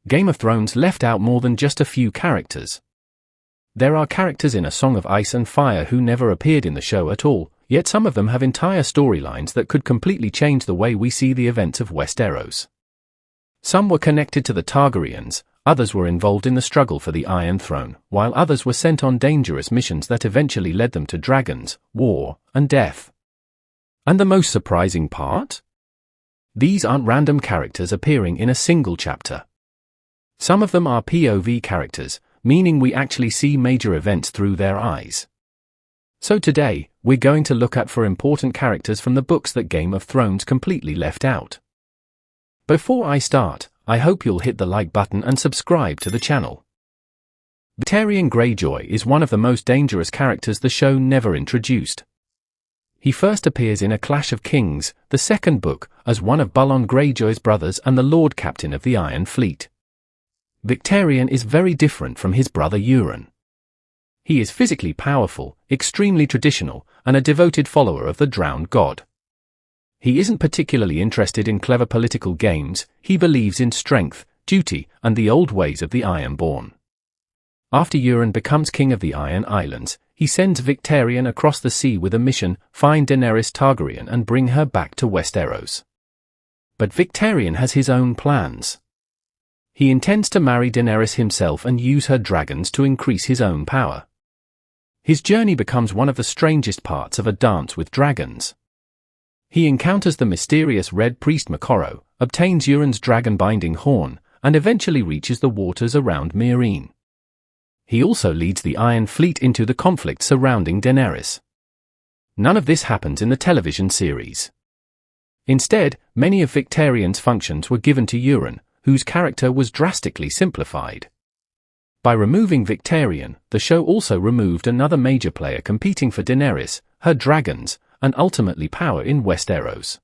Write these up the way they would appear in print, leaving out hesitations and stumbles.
Game of Thrones left out more than just a few characters. There are characters in A Song of Ice and Fire who never appeared in the show at all, yet some of them have entire storylines that could completely change the way we see the events of Westeros. Some were connected to the Targaryens, others were involved in the struggle for the Iron Throne, while others were sent on dangerous missions that eventually led them to dragons, war, and death. And the most surprising part? These aren't random characters appearing in a single chapter. Some of them are POV characters, meaning we actually see major events through their eyes. So today, we're going to look at 4 important characters from the books that Game of Thrones completely left out. Before I start, I hope you'll hit the like button and subscribe to the channel. Victarion Greyjoy is one of the most dangerous characters the show never introduced. He first appears in A Clash of Kings, the second book, as one of Balon Greyjoy's brothers and the Lord Captain of the Iron Fleet. Victarion is very different from his brother Euron. He is physically powerful, extremely traditional, and a devoted follower of the drowned god. He isn't particularly interested in clever political games, he believes in strength, duty, and the old ways of the Ironborn. After Euron becomes king of the Iron Islands, he sends Victarion across the sea with a mission: find Daenerys Targaryen and bring her back to Westeros. But Victarion has his own plans. He intends to marry Daenerys himself and use her dragons to increase his own power. His journey becomes one of the strangest parts of A Dance with Dragons. He encounters the mysterious Red Priest Moqorro, obtains Euron's dragon-binding horn, and eventually reaches the waters around Meereen. He also leads the Iron Fleet into the conflict surrounding Daenerys. None of this happens in the television series. Instead, many of Victarion's functions were given to Euron, whose character was drastically simplified. By removing Victarion, the show also removed another major player competing for Daenerys, her dragons, and ultimately power in Westeros.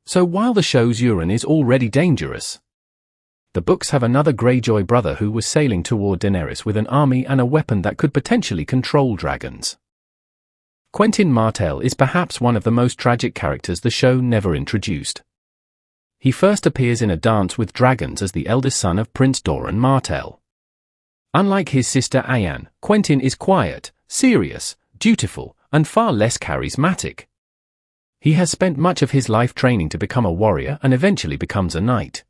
So while the show's Euron is already dangerous, the books have another Greyjoy brother who was sailing toward Daenerys with an army and a weapon that could potentially control dragons. Quentyn Martell is perhaps one of the most tragic characters the show never introduced. He first appears in A Dance with Dragons as the eldest son of Prince Doran Martell. Unlike his sister Ayan, Quentyn is quiet, serious, dutiful, and far less charismatic. He has spent much of his life training to become a warrior and eventually becomes a knight.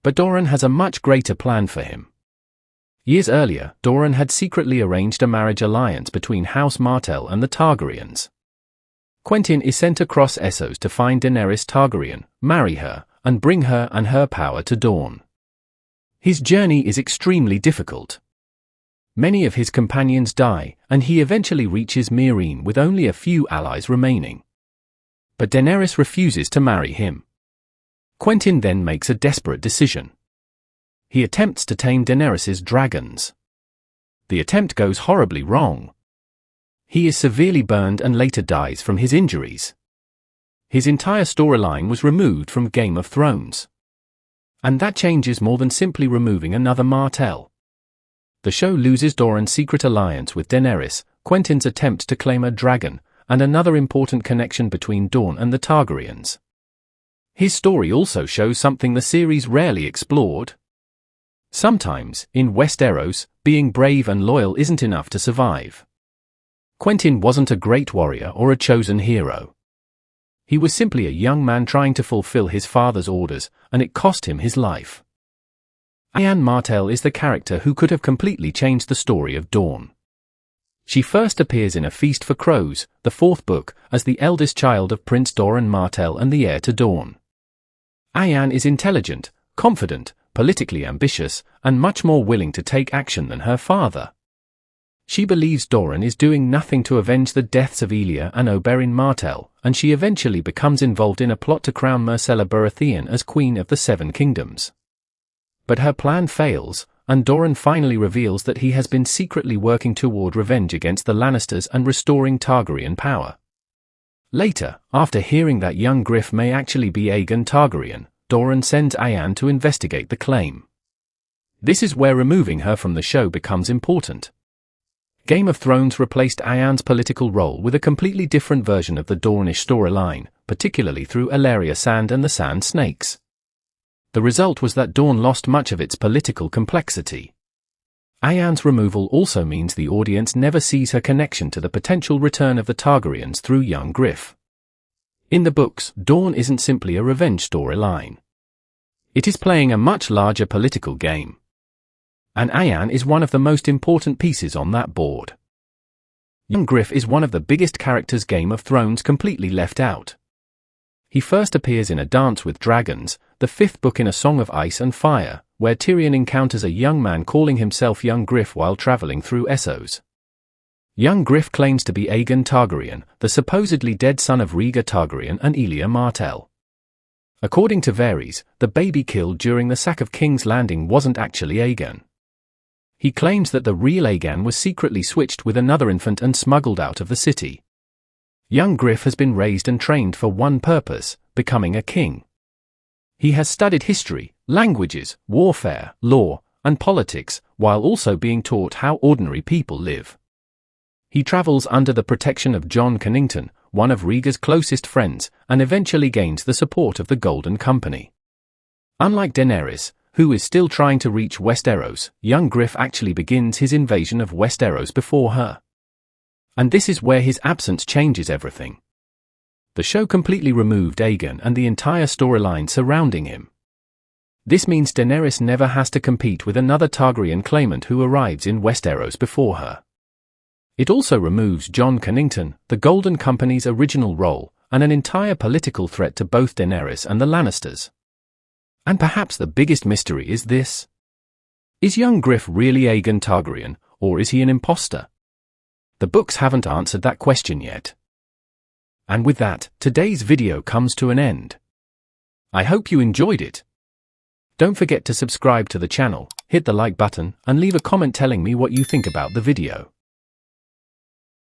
But Doran has a much greater plan for him. Years earlier, Doran had secretly arranged a marriage alliance between House Martell and the Targaryens. Quentyn is sent across Essos to find Daenerys Targaryen, marry her, and bring her and her power to Dorne. His journey is extremely difficult. Many of his companions die, and he eventually reaches Meereen with only a few allies remaining. But Daenerys refuses to marry him. Quentyn then makes a desperate decision. He attempts to tame Daenerys' dragons. The attempt goes horribly wrong. He is severely burned and later dies from his injuries. His entire storyline was removed from Game of Thrones. And that changes more than simply removing another Martell. The show loses Doran's secret alliance with Daenerys, Quentyn's attempt to claim a dragon, and another important connection between Dorne and the Targaryens. His story also shows something the series rarely explored. Sometimes, in Westeros, being brave and loyal isn't enough to survive. Quentyn wasn't a great warrior or a chosen hero. He was simply a young man trying to fulfill his father's orders, and it cost him his life. Ayan Martell is the character who could have completely changed the story of Dorne. She first appears in A Feast for Crows, the 4th book, as the eldest child of Prince Doran Martell and the heir to Dorne. Ayan is intelligent, confident, politically ambitious, and much more willing to take action than her father. She believes Doran is doing nothing to avenge the deaths of Elia and Oberyn Martell, and she eventually becomes involved in a plot to crown Myrcella Baratheon as Queen of the Seven Kingdoms. But her plan fails, and Doran finally reveals that he has been secretly working toward revenge against the Lannisters and restoring Targaryen power. Later, after hearing that young Griff may actually be Aegon Targaryen, Doran sends Ayan to investigate the claim. This is where removing her from the show becomes important. Game of Thrones replaced Ayan's political role with a completely different version of the Dornish storyline, particularly through Ellaria Sand and the Sand Snakes. The result was that Dawn lost much of its political complexity. Ayan's removal also means the audience never sees her connection to the potential return of the Targaryens through young Griff. In the books, Dawn isn't simply a revenge storyline. It is playing a much larger political game. And Ayan is one of the most important pieces on that board. Young Griff is one of the biggest characters Game of Thrones completely left out. He first appears in A Dance with Dragons, the 5th book in A Song of Ice and Fire, where Tyrion encounters a young man calling himself Young Griff while traveling through Essos. Young Griff claims to be Aegon Targaryen, the supposedly dead son of Rhaegar Targaryen and Elia Martell. According to Varys, the baby killed during the sack of King's Landing wasn't actually Aegon. He claims that the real Aegon was secretly switched with another infant and smuggled out of the city. Young Griff has been raised and trained for one purpose: becoming a king. He has studied history, languages, warfare, law, and politics, while also being taught how ordinary people live. He travels under the protection of Jon Connington, one of Rhaegar's closest friends, and eventually gains the support of the Golden Company. Unlike Daenerys, who is still trying to reach Westeros, young Griff actually begins his invasion of Westeros before her. And this is where his absence changes everything. The show completely removed Aegon and the entire storyline surrounding him. This means Daenerys never has to compete with another Targaryen claimant who arrives in Westeros before her. It also removes Jon Connington, the Golden Company's original role, and an entire political threat to both Daenerys and the Lannisters. And perhaps the biggest mystery is this: is young Griff really Aegon Targaryen, or is he an imposter? The books haven't answered that question yet. And with that, today's video comes to an end. I hope you enjoyed it. Don't forget to subscribe to the channel, hit the like button, and leave a comment telling me what you think about the video.